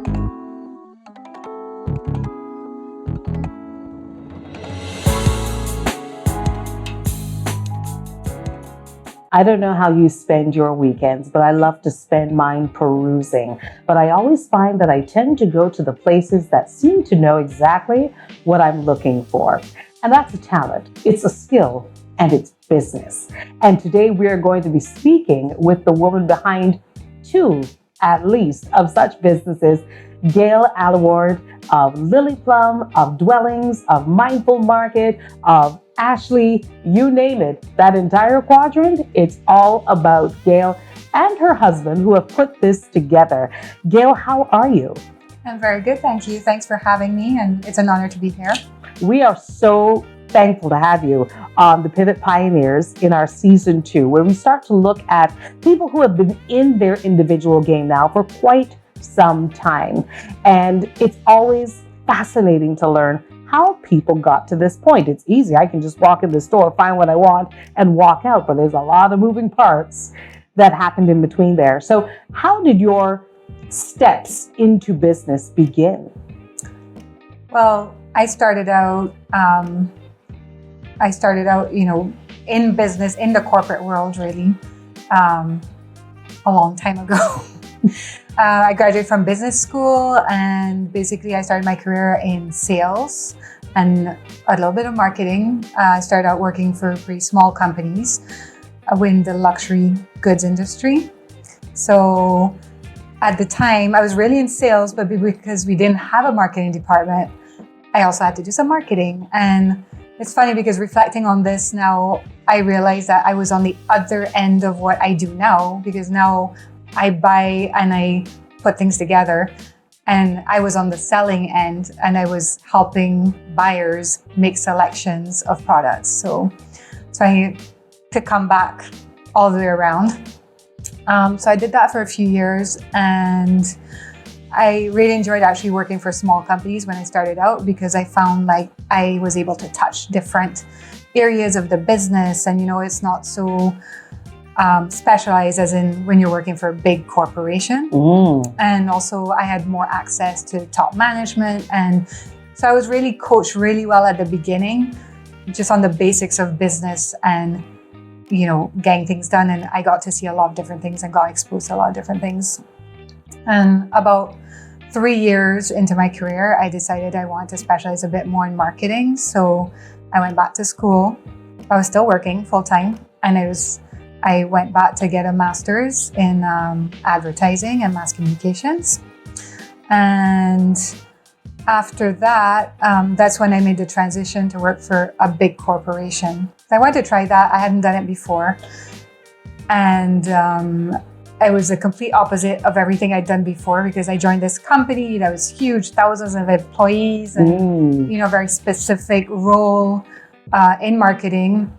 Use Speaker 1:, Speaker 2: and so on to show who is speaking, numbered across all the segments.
Speaker 1: I don't know how you spend your weekends, but I love to spend mine perusing. But I always find that I tend to go to the places that seem to know exactly what I'm looking for. And that's a talent, it's a skill, and it's business. And today we are going to be speaking with the woman behind two, at least, of such businesses, Gael Alluard of Liliplum, of Dwellings, of Mindful Market, of Ashley, you name it, that entire quadrant, it's all about Gael and her husband who have put this together. Gael, how are you?
Speaker 2: I'm very good, thank you. Thanks for having me, and it's an honor to be here.
Speaker 1: We are so thankful to have you on the Pivot Pioneers in our season 2, where we start to look at people who have been in their individual game now for quite some time. And it's always fascinating to learn how people got to this point. It's easy. I can just walk in the store, find what I want, and walk out. But there's a lot of moving parts that happened in between there. So how did your steps into business begin?
Speaker 2: Well, I started out, in business, in the corporate world, really, a long time ago. I graduated from business school, and basically I started my career in sales and a little bit of marketing. I started out working for pretty small companies in the luxury goods industry. So at the time, I was really in sales, but because we didn't have a marketing department, I also had to do some marketing. And it's funny because reflecting on this now, I realized that I was on the other end of what I do now, because now I buy and I put things together, and I was on the selling end and I was helping buyers make selections of products. So I to come back all the way around. So I did that for a few years, and I really enjoyed actually working for small companies when I started out, because I found like I was able to touch different areas of the business, and it's not so specialized as in when you're working for a big corporation. And also I had more access to top management, and so I was really coached really well at the beginning, just on the basics of business and getting things done. And I got to see a lot of different things and got exposed to a lot of different things. And about 3 years into my career, I decided I wanted to specialize a bit more in marketing. So I went back to school. I was still working full time, and I went back to get a master's in advertising and mass communications. And after that, that's when I made the transition to work for a big corporation. I wanted to try that. I hadn't done it before. And it was the complete opposite of everything I'd done before, because I joined this company that was huge, thousands of employees, and very specific role in marketing.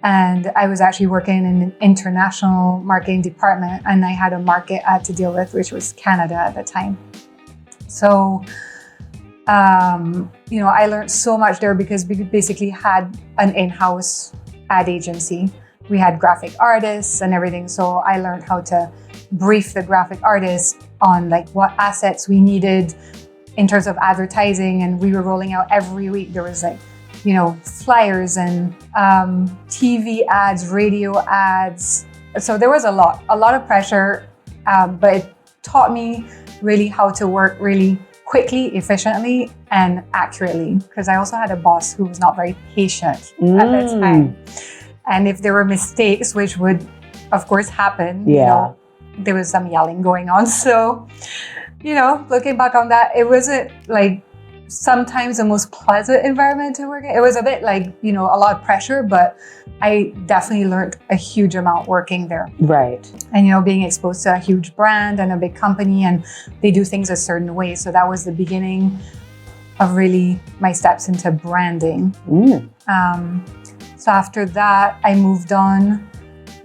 Speaker 2: And I was actually working in an international marketing department, and I had a market I had to deal with, which was Canada at the time. So, I learned so much there, because we basically had an in-house ad agency. We had graphic artists and everything. So I learned how to brief the graphic artists on like what assets we needed in terms of advertising. And we were rolling out every week. There was flyers and TV ads, radio ads. So there was a lot of pressure, but it taught me really how to work really quickly, efficiently, and accurately, because I also had a boss who was not very patient at that time. And if there were mistakes, which would, of course, happen, there was some yelling going on. So, looking back on that, it wasn't like sometimes the most pleasant environment to work in. It was a bit like, a lot of pressure, but I definitely learned a huge amount working there.
Speaker 1: Right.
Speaker 2: And, being exposed to a huge brand and a big company, and they do things a certain way. So that was the beginning of really my steps into branding. So after that, I moved on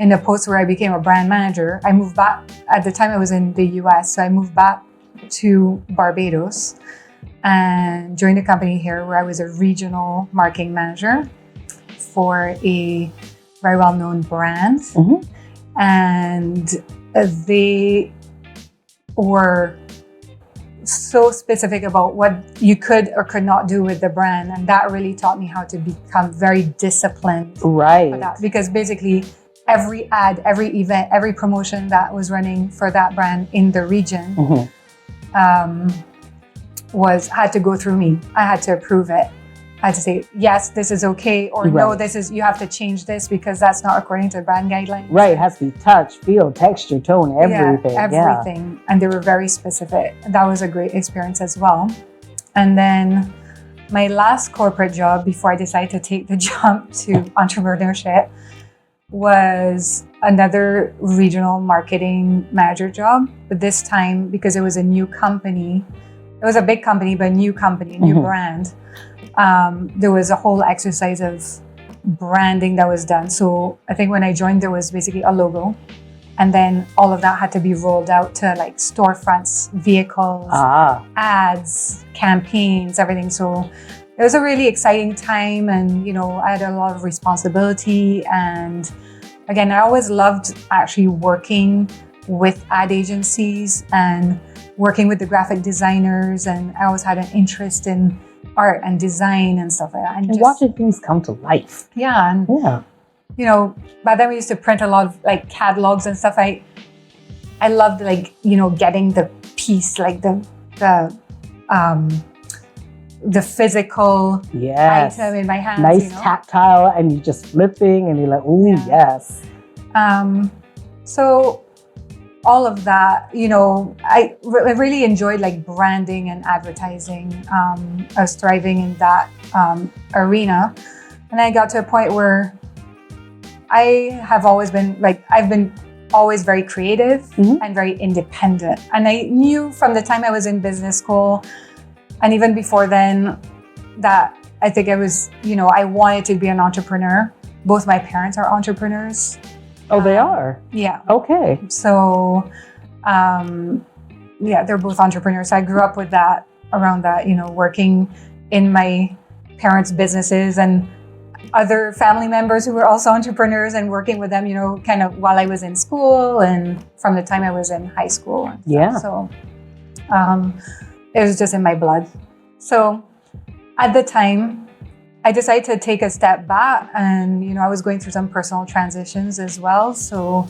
Speaker 2: in the post where I became a brand manager. I moved back, at the time I was in the US, so I moved back to Barbados and joined a company here where I was a regional marketing manager for a very well-known brand. And they were so specific about what you could or could not do with the brand. And that really taught me how to become very disciplined.
Speaker 1: Right.
Speaker 2: For that. Because basically every ad, every event, every promotion that was running for that brand in the region had to go through me. I had to approve it. I had to say, yes, this is okay, or no, you have to change this because that's not according to brand guidelines.
Speaker 1: Right, it has to be touch, feel, texture, tone, everything.
Speaker 2: Yeah, everything. And they were very specific. That was a great experience as well. And then my last corporate job before I decided to take the jump to entrepreneurship was another regional marketing manager job. But this time, because it was a new company, it was a big company, but a new company, new brand. There was a whole exercise of branding that was done. So I think when I joined, there was basically a logo. And then all of that had to be rolled out to like storefronts, vehicles, ads, campaigns, everything. So it was a really exciting time. And, you know, I had a lot of responsibility. And again, I always loved actually working with ad agencies and working with the graphic designers. And I always had an interest in art and design and stuff like that.
Speaker 1: And just watching things come to life.
Speaker 2: Yeah. And, you know, by then we used to print a lot of like catalogs and stuff. I loved like, you know, getting the piece, like the physical item in my hands.
Speaker 1: Nice,
Speaker 2: you know?
Speaker 1: tactile, and you're just flipping and you're like, ooh, yes.
Speaker 2: So all of that, you know, I really enjoyed like branding and advertising. I was thriving in that arena. And I got to a point where I have always been like, I've been always very creative and very independent. And I knew from the time I was in business school and even before then that I think I was, you know, I wanted to be an entrepreneur. Both my parents are entrepreneurs.
Speaker 1: Oh, they are?
Speaker 2: Yeah.
Speaker 1: Okay.
Speaker 2: So, yeah, they're both entrepreneurs. So I grew up with that, around that, you know, working in my parents' businesses and other family members who were also entrepreneurs and working with them, you know, kind of while I was in school and from the time I was in high school. And stuff. So it was just in my blood. So at the time, I decided to take a step back and, you know, I was going through some personal transitions as well. So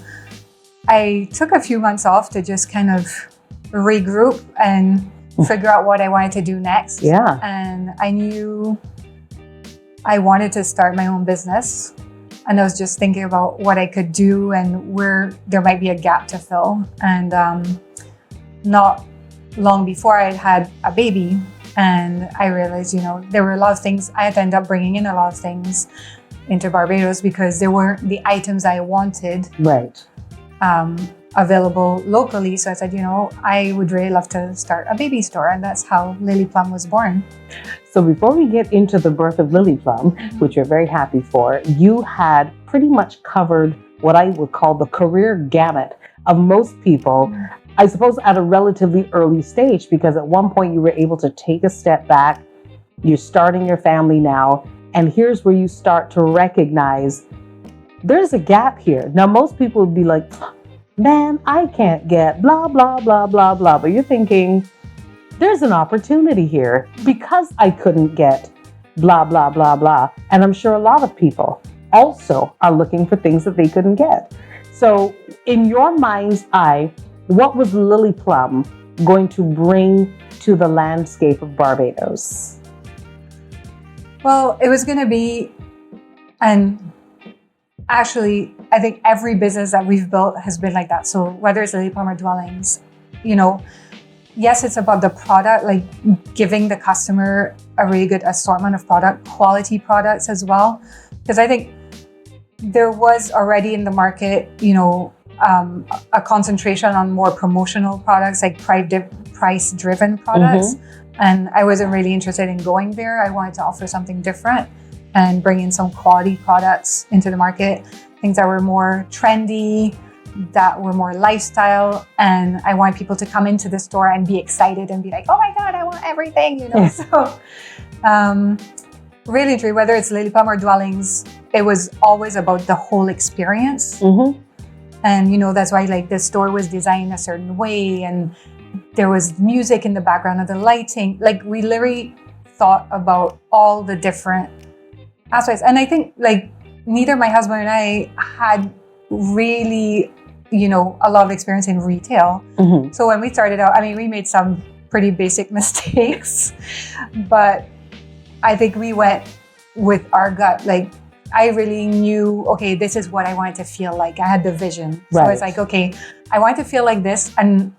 Speaker 2: I took a few months off to just kind of regroup and figure out what I wanted to do next.
Speaker 1: Yeah.
Speaker 2: And I knew I wanted to start my own business. And I was just thinking about what I could do and where there might be a gap to fill. And not long before I had a baby, and I realized, you know, there were a lot of things, I had to end up bringing in a lot of things into Barbados because there weren't the items I wanted available locally. So I said, you know, I would really love to start a baby store. And that's how Liliplum was born.
Speaker 1: So before we get into the birth of Liliplum, which you're very happy for, you had pretty much covered what I would call the career gamut of most people. I suppose at a relatively early stage, because at one point you were able to take a step back, you're starting your family now, and here's where you start to recognize there's a gap here. Now, most people would be like, man, I can't get blah, blah, blah, blah, blah. But you're thinking, there's an opportunity here because I couldn't get blah, blah, blah, blah. And I'm sure a lot of people also are looking for things that they couldn't get. So in your mind's eye, what was Liliplum going to bring to the landscape of Barbados?
Speaker 2: Well, it was going to be, and actually, I think every business that we've built has been like that. So whether it's Liliplum or Dwellings, you know, yes, it's about the product, like giving the customer a really good assortment of quality products as well. Because I think there was already in the market, you know, a concentration on more promotional products, like price-driven products. And I wasn't really interested in going there. I wanted to offer something different and bring in some quality products into the market, things that were more trendy, that were more lifestyle. And I want people to come into the store and be excited and be like, oh my God, I want everything, you know? So really, truly, whether it's Liliplum or Dwellings, it was always about the whole experience. And, you know, that's why like the store was designed a certain way and there was music in the background of the lighting. Like we literally thought about all the different aspects. And I think like neither my husband and I had really, a lot of experience in retail.
Speaker 1: Mm-hmm.
Speaker 2: So when we started out, I mean, we made some pretty basic mistakes, but I think we went with our gut. Like I really knew, okay, this is what I wanted to feel like. I had the vision. So
Speaker 1: Right.
Speaker 2: it's like, okay, I want to feel like this, and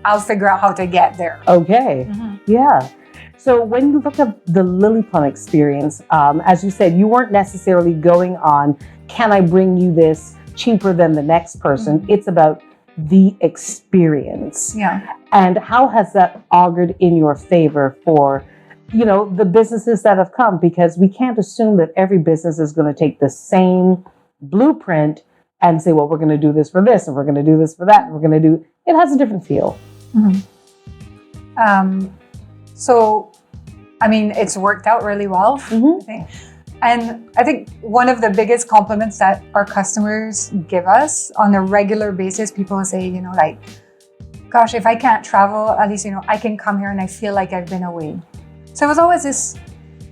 Speaker 2: I'll figure out how to get there.
Speaker 1: Okay.
Speaker 2: Mm-hmm.
Speaker 1: Yeah. So when you look at the Liliplum experience, as you said, you weren't necessarily going on, can I bring you this cheaper than the next person?
Speaker 2: Mm-hmm.
Speaker 1: It's about the experience.
Speaker 2: Yeah.
Speaker 1: And how has that augured in your favor for, the businesses that have come? Because we can't assume that every business is going to take the same blueprint and say, well, we're going to do this for this, and we're going to do this for that, and we're going to do, it has a different feel.
Speaker 2: Mm-hmm. So, I mean, it's worked out really well.
Speaker 1: Mm-hmm.
Speaker 2: I think. And I think one of the biggest compliments that our customers give us on a regular basis, people say, like, gosh, if I can't travel, at least, I can come here and I feel like I've been away. So it was always this.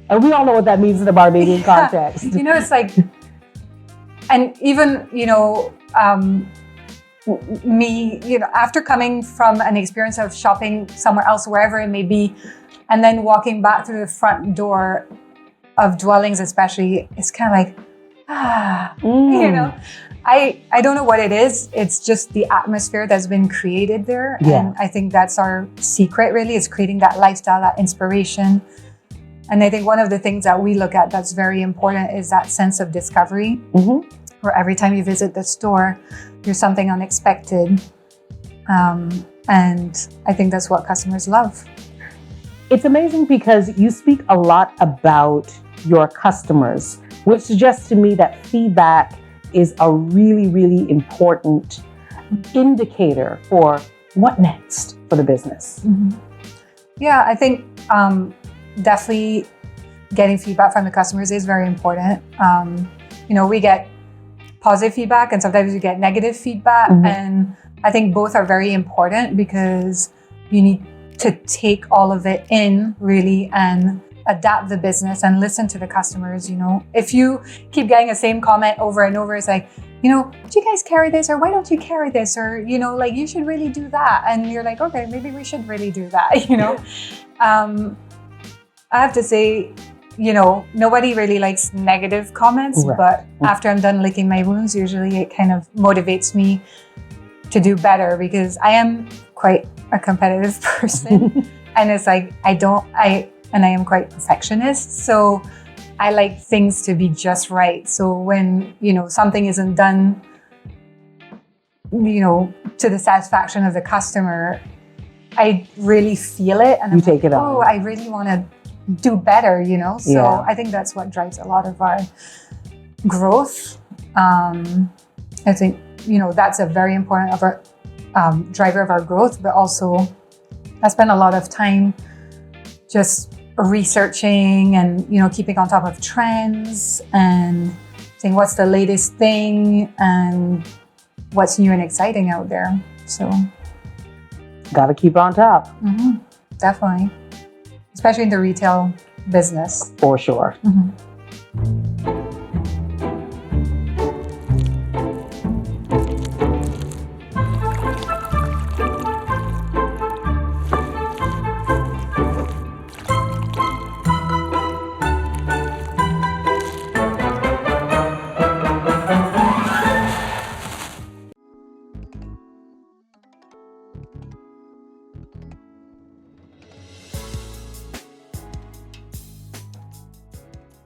Speaker 1: And we all know what that means in the Barbadian context.
Speaker 2: It's like, and even, me, after coming from an experience of shopping somewhere else, wherever it may be, and then walking back through the front door of dwellings, especially, it's kind of like, I don't know what it is. It's just the atmosphere that's been created there.
Speaker 1: Yeah.
Speaker 2: And I think that's our secret, really, is creating that lifestyle, that inspiration. And I think one of the things that we look at that's very important is that sense of discovery,
Speaker 1: Mm-hmm.
Speaker 2: where every time you visit the store, there's something unexpected. And I think that's what customers love.
Speaker 1: It's amazing because you speak a lot about your customers, which suggests to me that feedback is a really, really important indicator for what next for the business.
Speaker 2: Mm-hmm. Yeah, I think definitely getting feedback from the customers is very important. We get positive feedback and sometimes you get negative feedback.
Speaker 1: Mm-hmm.
Speaker 2: And I think both are very important because you need to take all of it in really and adapt the business and listen to the customers. If you keep getting the same comment over and over, it's like, do you guys carry this, or why don't you carry this, or like you should really do that, and you're like, okay, maybe we should really do that. I have to say, nobody really likes negative comments,
Speaker 1: Right.
Speaker 2: but after I'm done licking my wounds, usually it kind of motivates me to do better, because I am quite a competitive person. And it's like, I am quite perfectionist. So I like things to be just right. So when, something isn't done, to the satisfaction of the customer, I really feel it. And
Speaker 1: You
Speaker 2: I'm
Speaker 1: take
Speaker 2: like,
Speaker 1: it on.
Speaker 2: oh, I really want to do better, So
Speaker 1: Yeah.
Speaker 2: I think that's what drives a lot of our growth. I think, that's a very important driver of our growth, but also I spend a lot of time just researching and, keeping on top of trends and saying what's the latest thing and what's new and exciting out there. So
Speaker 1: Got to keep on top.
Speaker 2: definitely, especially in the retail business.
Speaker 1: For sure.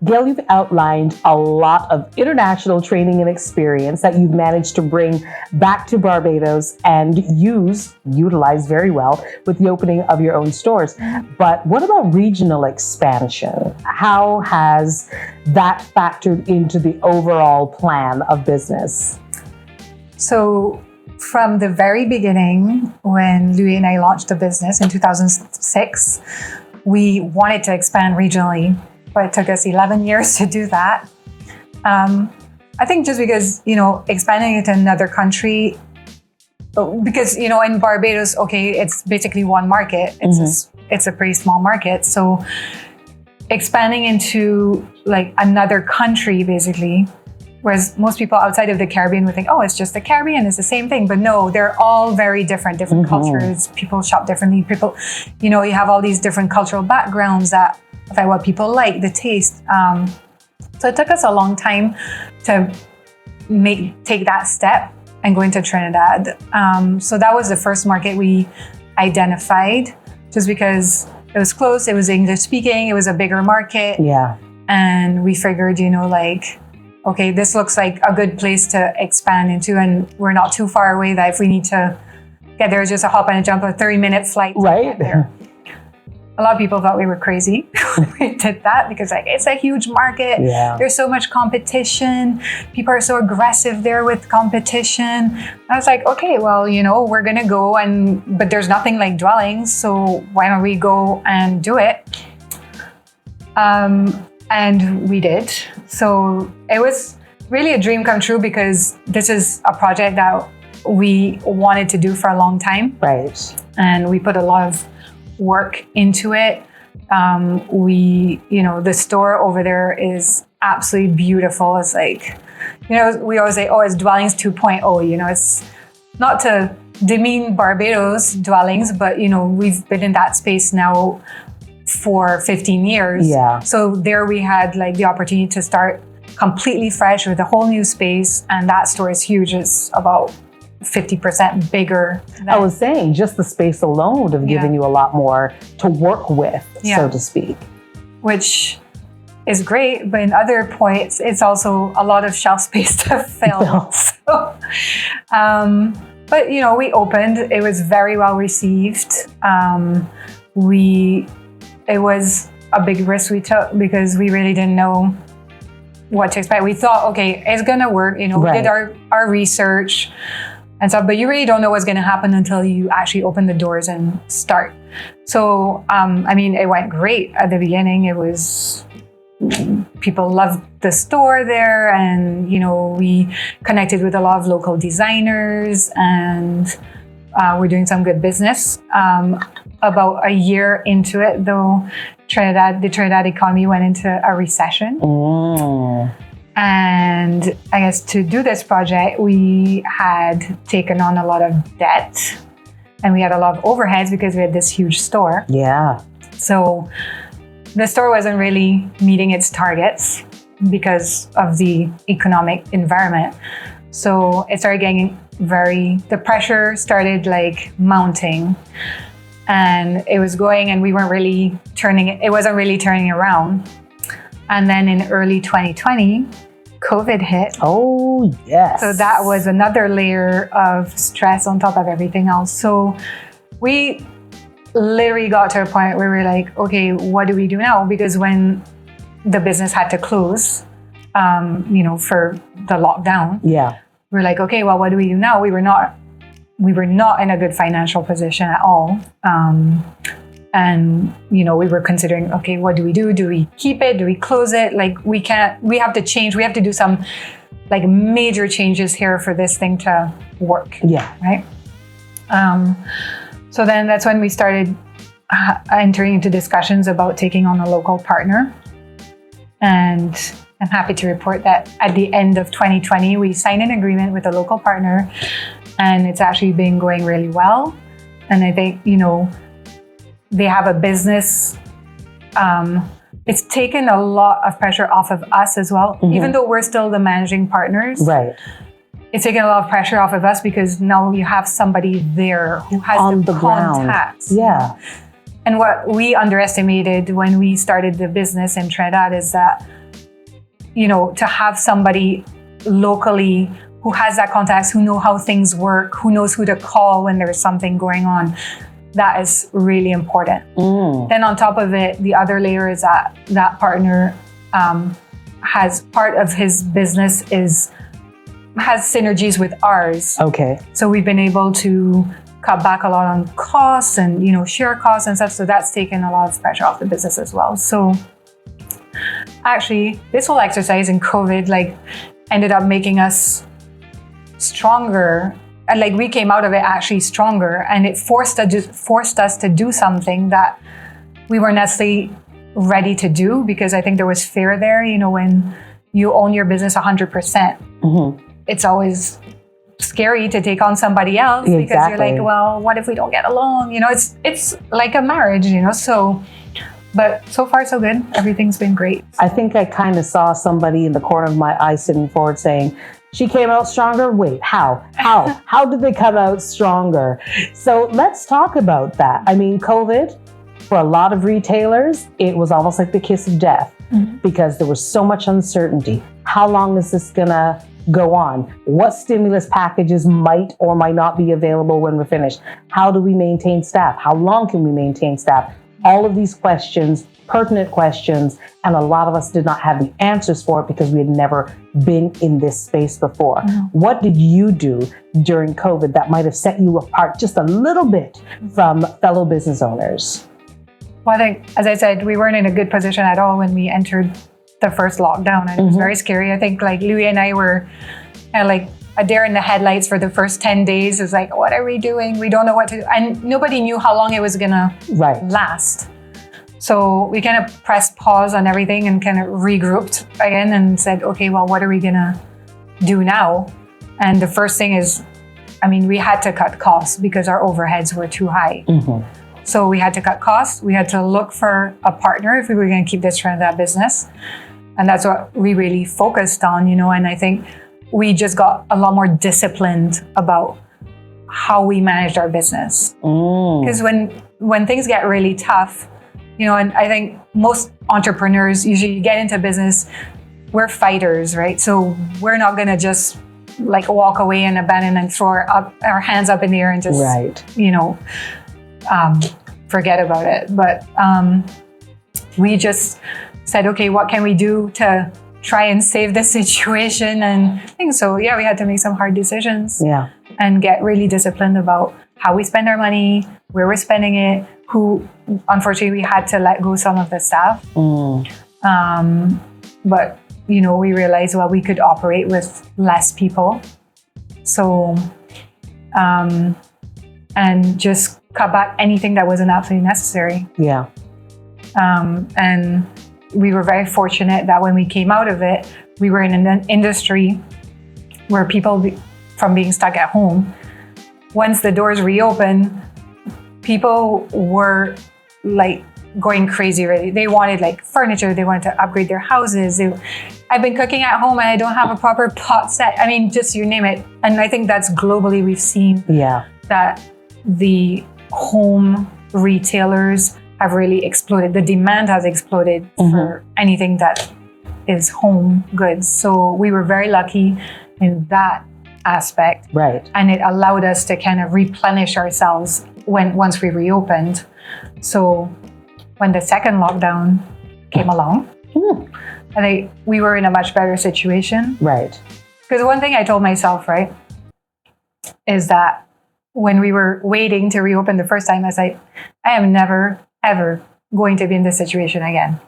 Speaker 1: Gail, you've outlined a lot of international training and experience that you've managed to bring back to Barbados and utilize very well with the opening of your own stores. But what about regional expansion? How has that factored into the overall plan of business?
Speaker 2: So from the very beginning, when Louis and I launched the business in 2006, we wanted to expand regionally. But it took us 11 years to do that. I think just because, expanding into another country because, you know, in Barbados, okay, it's basically one market. It's a pretty small market. So expanding into like another country, basically, whereas most people outside of the Caribbean would think, oh, it's just the Caribbean, it's the same thing. But no, they're all very different cultures. People shop differently. People, you know, you have all these different cultural backgrounds that affect what people like, the taste. So it took us a long time to take that step and go into Trinidad. So that was the first market we identified, just because it was close, it was English speaking, it was a bigger market.
Speaker 1: Yeah.
Speaker 2: And we figured, you know, like, okay, this looks like a good place to expand into, and we're not too far away that if we need to get there, just a hop and a jump, a 30-minute flight.
Speaker 1: Right.
Speaker 2: There. A lot of people thought we were crazy when we did that, because like, it's a huge market.
Speaker 1: Yeah.
Speaker 2: There's so much competition. People are so aggressive there with competition. I was like, okay, well, you know, we're going to go, but there's nothing like dwellings. So why don't we go and do it? And we did. So it was really a dream come true, because this is a project that we wanted to do for a long time.
Speaker 1: Right.
Speaker 2: And we put a lot of work into it. You know, the store over there is absolutely beautiful. It's like, you know, we always say, oh, it's dwellings 2.0. You know, it's not to demean Barbados dwellings, but, you know, we've been in that space now for 15 years.
Speaker 1: Yeah.
Speaker 2: So there we had like the opportunity to start completely fresh with a whole new space. And that store is huge. It's about 50% bigger.
Speaker 1: I was saying, just the space alone would have given you a lot more to work with, so to speak.
Speaker 2: Which is great, but in other points, it's also a lot of shelf space to fill. So, but you know, we opened. It was very well received. It was a big risk we took, because we really didn't know what to expect. We thought, okay, it's gonna work. You know, we did our research and stuff, but you really don't know what's gonna happen until you actually open the doors and start. So, I mean, it went great at the beginning. It was, people loved the store there, and, you know, we connected with a lot of local designers, and we're doing some good business. About a year into it, though, the Trinidad economy went into a recession. And I guess to do this project, we had taken on a lot of debt, and we had a lot of overheads because we had this huge store.
Speaker 1: Yeah.
Speaker 2: So the store wasn't really meeting its targets because of the economic environment. So it started getting the pressure started like mounting, and it was going, and we weren't really it wasn't really turning around. And then in early 2020, COVID hit.
Speaker 1: Oh, yes.
Speaker 2: So that was another layer of stress on top of everything else. So we literally got to a point where we were like, okay, what do we do now? Because when the business had to close, you know, for the lockdown, we're like, okay, well, what do we do now? We were not in a good financial position at all. And, you know, we were considering, okay, what do we do? Do we keep it? Do we close it? Like, we have to change. We have to do some like major changes here for this thing to work. Yeah. Right. So then that's when we started entering into discussions about taking on a local partner. And I'm happy to report that at the end of 2020, we signed an agreement with a local partner, and it's actually been going really well. And I think, you know, they have a business. It's taken a lot of pressure off of us as well, even though we're still the managing partners. Right. It's taken a lot of pressure off of us, because now you have somebody there who has
Speaker 1: on the
Speaker 2: contacts.
Speaker 1: Ground. Yeah.
Speaker 2: And what we underestimated when we started the business in Trinidad is that, you know, to have somebody locally who has that contacts, who know how things work, who knows who to call when there's something going on, that is really important. Then on top of it, the other layer is that partner has part of his business has synergies with ours. Okay. So we've been able to cut back a lot on costs and, you know, share costs and stuff. So that's taken a lot of pressure off the business as well. So actually, this whole exercise in COVID, like, ended up making us stronger like we came out of it actually stronger, and it forced us to do something that we weren't necessarily ready to do, because I think there was fear there. You know, when you own your business 100%, it's always scary to take on somebody else, because you're like, well, what if we don't get along? You know, it's like a marriage, you know. So, but so far so good. Everything's been great.
Speaker 1: I think I kind of saw somebody in the corner of my eye sitting forward saying, she came out stronger. Wait, how did they come out stronger? So let's talk about that. I mean, COVID, for a lot of retailers, it was almost like the kiss of death, because there was so much uncertainty. How long is this gonna go on? What stimulus packages might or might not be available when we're finished? How do we maintain staff? How long can we maintain staff? All of these questions, pertinent questions, and a lot of us did not have the answers for it because we had never been in this space before. What did you do during COVID that might have set you apart just a little bit from fellow business owners?
Speaker 2: Well, I think, as I said, we weren't in a good position at all when we entered the first lockdown, and it was very scary. I think like Louis and I were kind of like a deer in the headlights for the first 10 days. It's like, what are we doing? We don't know what to do. And nobody knew how long it was gonna last. So we kind of pressed pause on everything and kind of regrouped again and said, okay, well, what are we gonna do now? And the first thing is, I mean, we had to cut costs because our overheads were too high. So we had to cut costs. We had to look for a partner if we were gonna keep this trend of that business. And that's what we really focused on, you know. And I think we just got a lot more disciplined about how we managed our business. Because when things get really tough, you know, and I think most entrepreneurs, usually you get into business, we're fighters, right? So we're not gonna just like walk away and abandon and throw our hands up in the air and just, you know, forget about it. But we just said, okay, what can we do to try and save the situation and things? So yeah, we had to make some hard decisions and get really disciplined about how we spend our money, where we're spending it, who, unfortunately, we had to let go some of the staff. But, you know, we realized, well, we could operate with less people. So, and just cut back anything that wasn't absolutely necessary. And we were very fortunate that when we came out of it, we were in an industry where people, from being stuck at home, once the doors reopened, people were like going crazy, really. They wanted like furniture, they wanted to upgrade their houses. I've been cooking at home and I don't have a proper pot set. I mean, just you name it. And I think that's globally we've seen that the home retailers have really exploded. The demand has exploded for anything that is home goods. So we were very lucky in that aspect. And it allowed us to kind of replenish ourselves once we reopened. So when the second lockdown came along, I think we were in a much better situation. Because one thing I told myself, is that when we were waiting to reopen the first time, I was like, I am never, ever going to be in this situation again.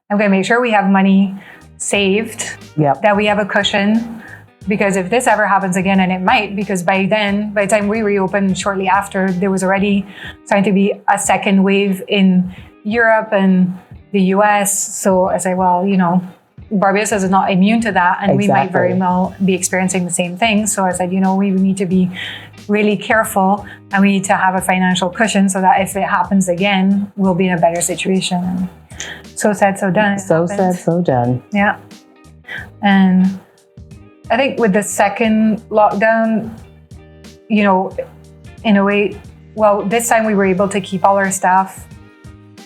Speaker 2: I'm going to make sure we have money saved, that we have a cushion. Because if this ever happens again, and it might, because by the time we reopened shortly after, there was already starting to be a second wave in Europe and the US. So I say, well, you know, Barbados is not immune to that, and we might very well be experiencing the same thing. So I said, you know, we need to be really careful, and we need to have a financial cushion so that if it happens again, we'll be in a better situation. And so said, so done.
Speaker 1: So said, so done.
Speaker 2: Yeah. And I think with the second lockdown, you know, in a way, well, this time we were able to keep all our staff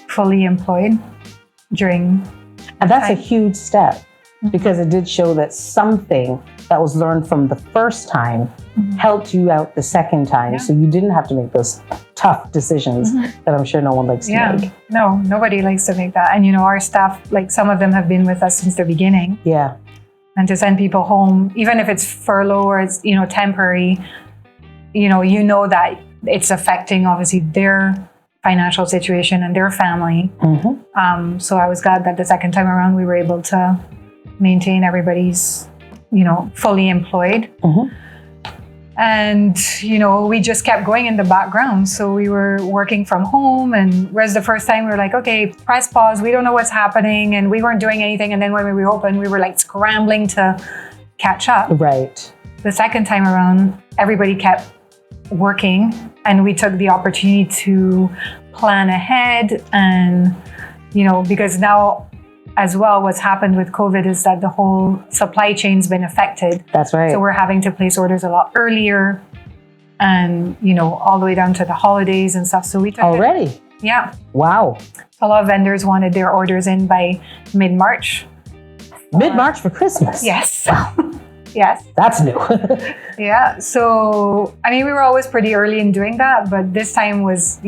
Speaker 2: fully employed during.
Speaker 1: And that's a huge step, because it did show that something that was learned from the first time helped you out the second time. So you didn't have to make those tough decisions that I'm sure no one likes to make.
Speaker 2: No, nobody likes to make that. And, you know, our staff, like some of them have been with us since the beginning. And to send people home, even if it's furlough or it's, you know, temporary, you know that it's affecting obviously their financial situation and their family. So I was glad that the second time around we were able to maintain everybody's, you know, fully employed. And, we just kept going in the background. So we were working from home, and whereas the first time we were like, okay, press pause. We don't know what's happening. And we weren't doing anything. And then when we reopened, we were like scrambling to catch up.
Speaker 1: Right.
Speaker 2: The second time around, everybody kept working, and we took the opportunity to plan ahead. And, because now as well, what's happened with COVID is that the whole supply chain's been affected.
Speaker 1: That's right.
Speaker 2: So we're having to place orders a lot earlier, and, all the way down to the holidays and stuff. So we took
Speaker 1: already.
Speaker 2: Yeah.
Speaker 1: Wow.
Speaker 2: A lot of vendors wanted their orders in by mid-March.
Speaker 1: Mid-March for Christmas.
Speaker 2: Yes.
Speaker 1: Wow.
Speaker 2: Yes.
Speaker 1: That's new.
Speaker 2: Yeah. So, we were always pretty early in doing that, but this time was,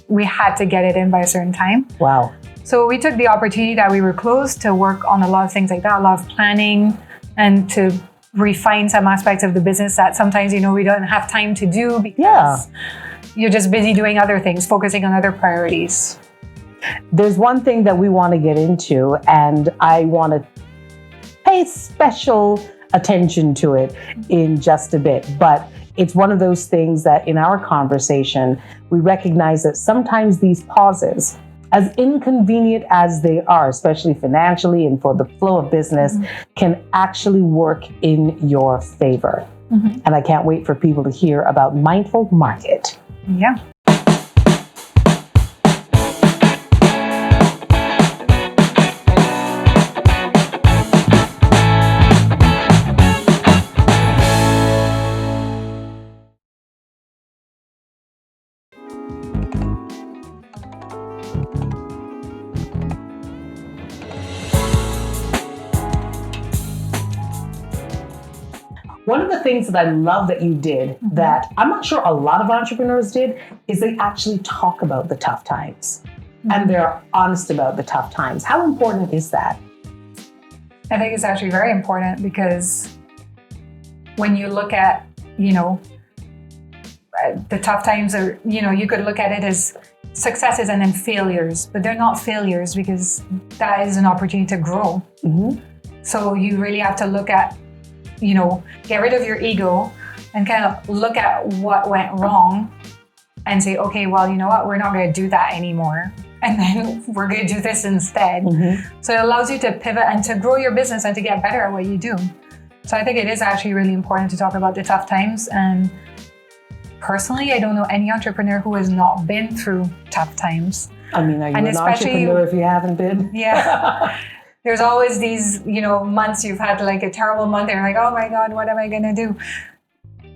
Speaker 2: we had to get it in by a certain time.
Speaker 1: Wow.
Speaker 2: So we took the opportunity that we were closed to work on a lot of things like that, a lot of planning, and to refine some aspects of the business that sometimes, we don't have time to do because you're just busy doing other things, focusing on other priorities.
Speaker 1: There's one thing that we want to get into, and I want to pay special attention to it in just a bit. But it's one of those things that in our conversation, we recognize that sometimes these pauses, as inconvenient as they are, especially financially and for the flow of business, can actually work in your favor. And I can't wait for people to hear about Mindful Market.
Speaker 2: Yeah.
Speaker 1: One of the things that I love that you did that I'm not sure a lot of entrepreneurs did is they actually talk about the tough times and they're honest about the tough times. How important is that?
Speaker 2: I think it's actually very important because when you look at, the tough times are, you could look at it as successes and then failures, but they're not failures because that is an opportunity to grow. So you really have to look at, get rid of your ego and kind of look at what went wrong and say, okay, well, you know what? We're not going to do that anymore. And then we're going to do this instead. So it allows you to pivot and to grow your business and to get better at what you do. So I think it is actually really important to talk about the tough times. And personally, I don't know any entrepreneur who has not been through tough times.
Speaker 1: Are you an entrepreneur if you haven't been?
Speaker 2: Yeah. There's always these, months you've had like a terrible month and you're like, oh my God, what am I going to do?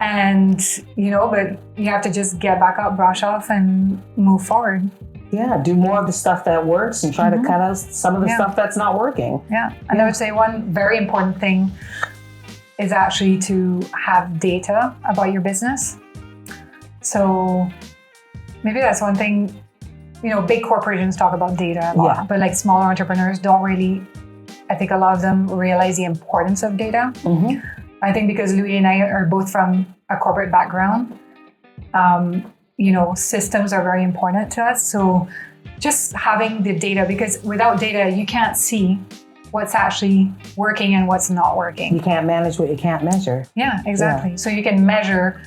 Speaker 2: And, but you have to just get back up, brush off and move forward.
Speaker 1: Yeah, do more of the stuff that works and try to cut out some of the stuff that's not working.
Speaker 2: Yeah, and I would say one very important thing is actually to have data about your business. So maybe that's one thing, big corporations talk about data a lot, but like smaller entrepreneurs don't really, I think a lot of them realize the importance of data. I think because Louis and I are both from a corporate background, systems are very important to us. So just having the data, because without data, you can't see what's actually working and what's not working.
Speaker 1: You can't manage what you can't measure.
Speaker 2: Yeah, exactly. So you can measure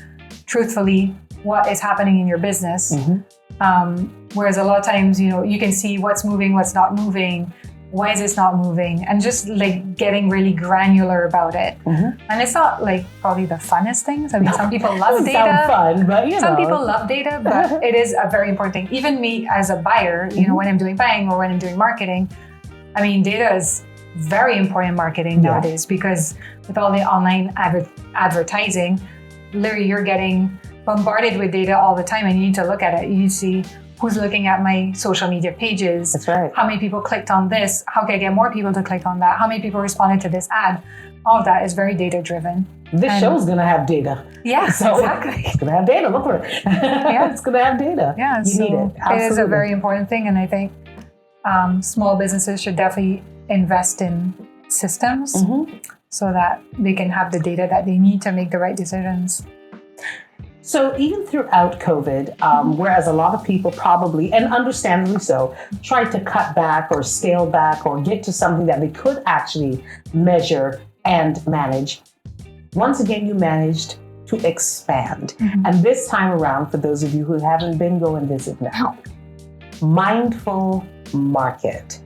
Speaker 2: truthfully what is happening in your business. Whereas a lot of times, you can see what's moving, what's not moving, why is this not moving, and just like getting really granular about it. And it's not like probably the funnest things. I mean, some people love data.
Speaker 1: Sound fun, but
Speaker 2: some people love data, but it is a very important thing. Even me as a buyer, when I'm doing buying or when I'm doing marketing, I mean, data is very important in marketing nowadays because with all the online advertising, literally you're getting bombarded with data all the time and you need to look at it. You need to see who's looking at my social media pages.
Speaker 1: That's right.
Speaker 2: How many people clicked on this? How can I get more people to click on that? How many people responded to this ad? All of that is very data driven.
Speaker 1: This show is going to have data.
Speaker 2: Yeah, so exactly.
Speaker 1: It's going to have data. Look for it. It's going to have data.
Speaker 2: Yeah,
Speaker 1: you need it. Absolutely.
Speaker 2: It is a very important thing. And I think small businesses should definitely invest in systems so that they can have the data that they need to make the right decisions.
Speaker 1: So even throughout COVID, whereas a lot of people probably, and understandably so, tried to cut back or scale back or get to something that they could actually measure and manage, once again, you managed to expand. And this time around, for those of you who haven't been, go and visit now. Mindful Market.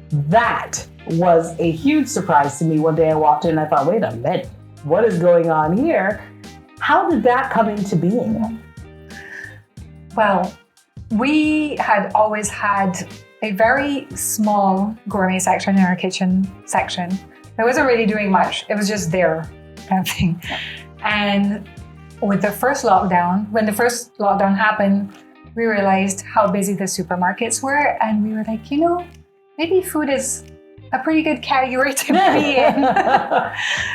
Speaker 1: That was a huge surprise to me. One day I walked in and I thought, wait a minute, what is going on here? How did that come into being?
Speaker 2: Well, we had always had a very small gourmet section in our kitchen section. It wasn't really doing much. It was just there, kind of thing. And with the first lockdown, when the first lockdown happened, we realized how busy the supermarkets were. And we were like, maybe food is a pretty good category to be in.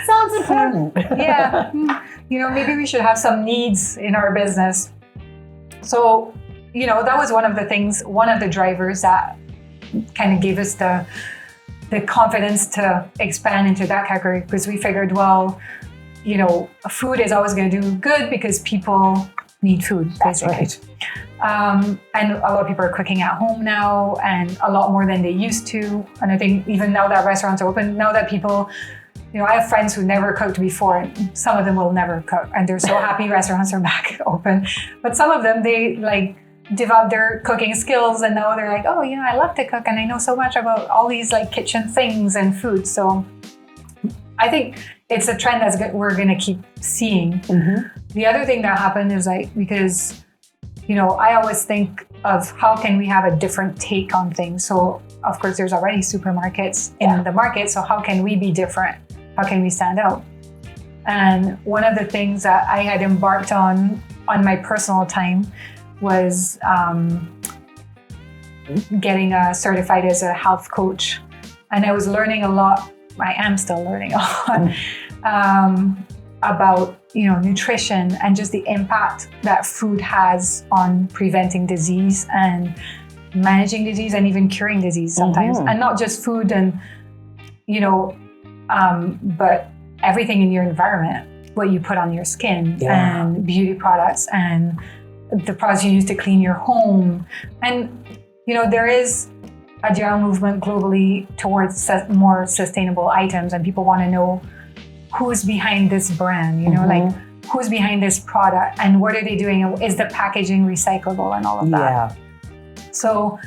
Speaker 1: Sounds important.
Speaker 2: Yeah. Maybe we should have some needs in our business. So, that was one of the drivers that kind of gave us the confidence to expand into that category, because we figured, well, food is always going to do good because people need food, basically.
Speaker 1: Right.
Speaker 2: And a lot of people are cooking at home now, and a lot more than they used to. And I think even now that restaurants are open, now that people, I have friends who never cooked before, and some of them will never cook, and they're so happy restaurants are back open. But some of them, they developed their cooking skills, and now they're like, oh, I love to cook, and I know so much about all these kitchen things and food. So I think it's a trend we're going to keep seeing. The other thing that happened is because I always think of how can we have a different take on things. So of course there's already supermarkets in the market. So how can we be different? How can we stand out? And one of the things that I had embarked on my personal time was getting certified as a health coach. And I was learning a lot. I am still learning a lot about nutrition and just the impact that food has on preventing disease and managing disease and even curing disease sometimes. And not just food and but everything in your environment, what you put on your skin and beauty products and the products you use to clean your home. And there is a general movement globally towards more sustainable items, and people want to know who's behind this brand, who's behind this product and what are they doing? Is the packaging recyclable and all of that? So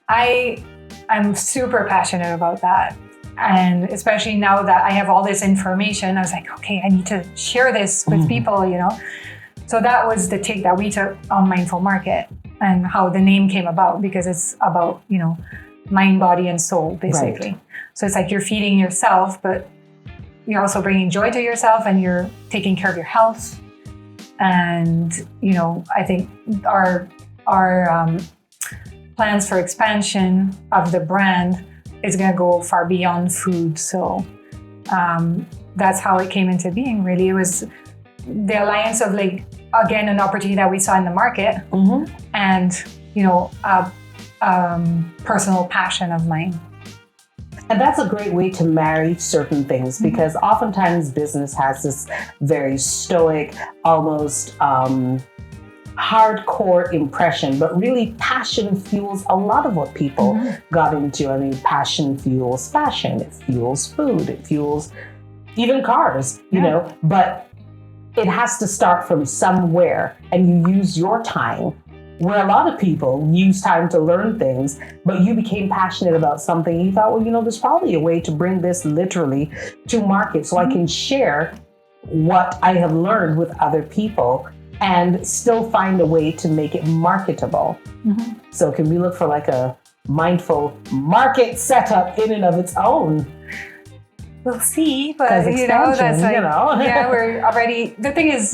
Speaker 2: I'm super passionate about that. And especially now that I have all this information, I was like, okay, I need to share this with people, So that was the take that we took on Mindful Market and how the name came about, because it's about, mind, body, and soul, basically. Right. So it's like you're feeding yourself, but you're also bringing joy to yourself and you're taking care of your health. And, I think our plans for expansion of the brand is going to go far beyond food. So that's how it came into being, really. It was the alliance of again, an opportunity that we saw in the market and, personal passion of mine.
Speaker 1: And that's a great way to marry certain things, because oftentimes business has this very stoic, almost hardcore impression, but really passion fuels a lot of what people got into. I mean, passion fuels fashion, it fuels food, it fuels even cars, you know, but it has to start from somewhere, and you use your time, where a lot of people use time to learn things, but you became passionate about something. You thought, well, there's probably a way to bring this literally to market so I can share what I have learned with other people and still find a way to make it marketable. So can we look for a Mindful Market setup in and of its own?
Speaker 2: We'll see, but that's we're already, the thing is,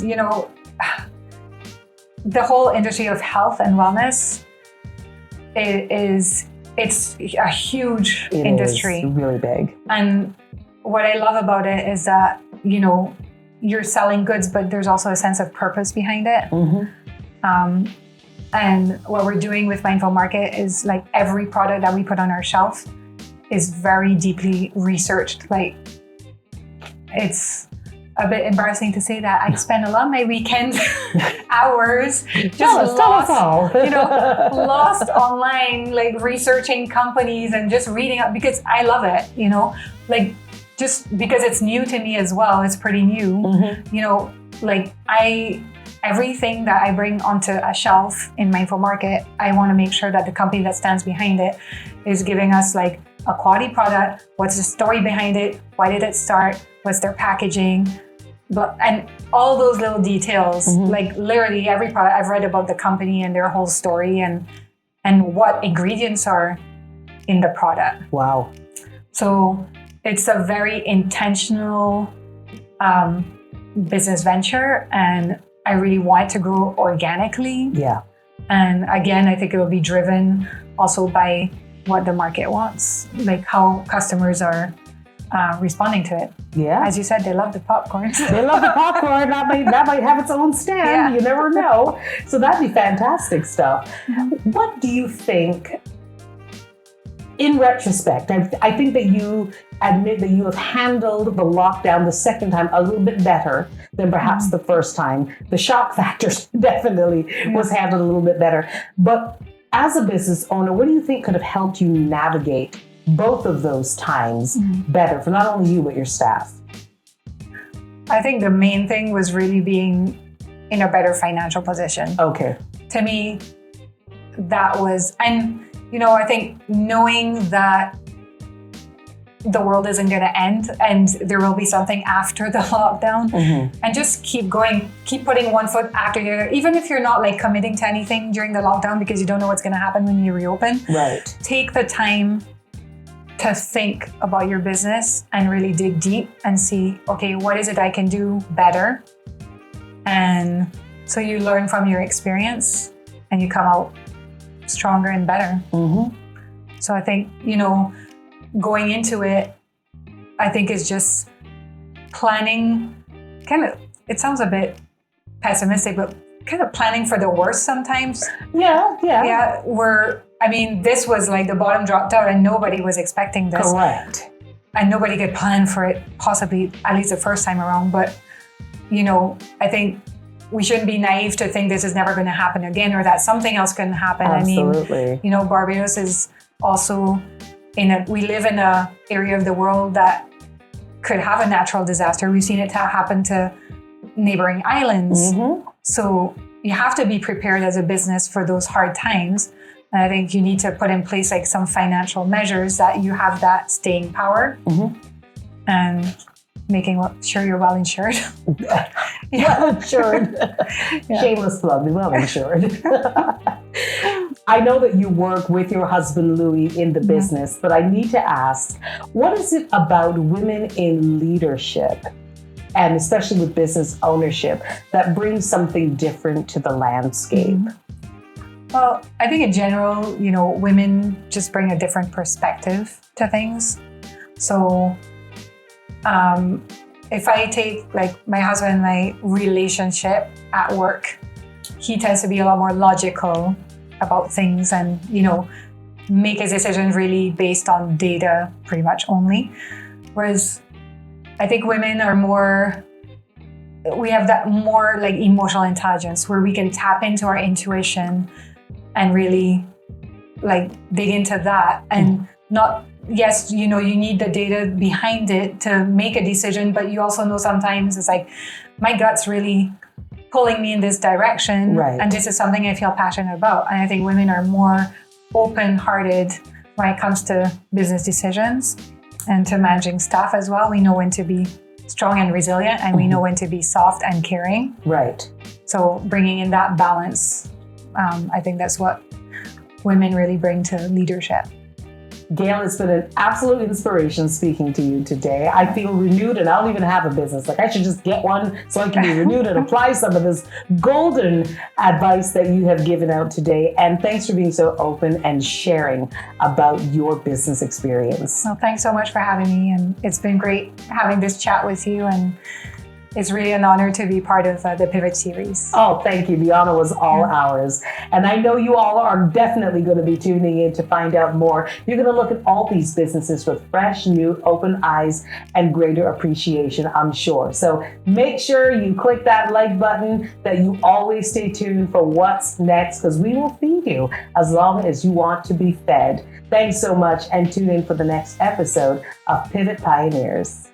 Speaker 2: the whole industry of health and wellness it's a huge industry.
Speaker 1: It's really big.
Speaker 2: And what I love about it is that, you're selling goods, but there's also a sense of purpose behind it. And what we're doing with Mindful Market is every product that we put on our shelf is very deeply researched. It's a bit embarrassing to say that I spend a lot of my weekend hours just lost online, researching companies and just reading up, because I love it, just because it's new to me as well. It's pretty new. like everything that I bring onto a shelf in Mindful Market, I want to make sure that the company that stands behind it is giving us like a quality product. What's the story behind it? Why did it start? What's their packaging? And all those little details, like literally every product, I've read about the company and their whole story and what ingredients are in the product.
Speaker 1: Wow.
Speaker 2: So it's a very intentional business venture, and I really want it to grow organically.
Speaker 1: Yeah.
Speaker 2: And again, I think it will be driven also by what the market wants, like how customers are responding to it.
Speaker 1: Yeah.
Speaker 2: As you said, they love the popcorn.
Speaker 1: They love the popcorn. That might have its own stand.
Speaker 2: Yeah.
Speaker 1: You never know. So that'd be fantastic stuff. What do you think, in retrospect, I think that you admit that you have handled the lockdown the second time a little bit better than perhaps the first time. The shock factor definitely was handled a little bit better. But as a business owner, what do you think could have helped you navigate both of those times better for not only you, but your staff?
Speaker 2: I think the main thing was really being in a better financial position.
Speaker 1: Okay.
Speaker 2: To me, that was, and I think knowing that the world isn't going to end and there will be something after the lockdown, and just keep going, keep putting one foot after the other, even if you're not like committing to anything during the lockdown because you don't know what's going to happen when you reopen.
Speaker 1: Right.
Speaker 2: Take the time to think about your business and really dig deep and see, okay, what is it I can do better? And so you learn from your experience and you come out stronger and better. So I think, going into it, I think is just planning, it sounds a bit pessimistic, but kind of planning for the worst sometimes.
Speaker 1: Yeah.
Speaker 2: This was like the bottom dropped out and nobody was expecting this.
Speaker 1: Correct.
Speaker 2: And nobody could plan for it, possibly at least the first time around. But, I think we shouldn't be naive to think this is never going to happen again or that something else can happen.
Speaker 1: Absolutely.
Speaker 2: Barbados is also we live in an area of the world that could have a natural disaster. We've seen it happen to neighboring islands. So you have to be prepared as a business for those hard times. And I think you need to put in place like some financial measures that you have that staying power and making sure you're well insured.
Speaker 1: Well insured. Shameless plug, well insured. I know that you work with your husband, Louis, in the business, but I need to ask, what is it about women in leadership, and especially with business ownership, that brings something different to the landscape?
Speaker 2: Well, I think in general, women just bring a different perspective to things. So if I take like my husband and my relationship at work, he tends to be a lot more logical about things and, make his decisions really based on data pretty much only. Whereas I think women are we have that more like emotional intelligence where we can tap into our intuition and really like dig into that and not, yes, you need the data behind it to make a decision, but you also know sometimes it's like, my gut's really pulling me in this direction.
Speaker 1: Right.
Speaker 2: And this is something I feel passionate about. And I think women are more open-hearted when it comes to business decisions and to managing staff as well. We know when to be strong and resilient, and we know when to be soft and caring.
Speaker 1: Right.
Speaker 2: So bringing in that balance, I think that's what women really bring to leadership.
Speaker 1: Gail, it's been an absolute inspiration speaking to you today. I feel renewed, and I don't even have a business. Like, I should just get one so I can be renewed and apply some of this golden advice that you have given out today. And thanks for being so open and sharing about your business experience.
Speaker 2: Well, thanks so much for having me. And it's been great having this chat with you. And it's really an honor to be part of the Pivot series.
Speaker 1: Oh, thank you. The honor was all ours. And I know you all are definitely going to be tuning in to find out more. You're going to look at all these businesses with fresh, new, open eyes and greater appreciation, I'm sure. So make sure you click that like button, that you always stay tuned for what's next, because we will feed you as long as you want to be fed. Thanks so much, and tune in for the next episode of Pivot Pioneers.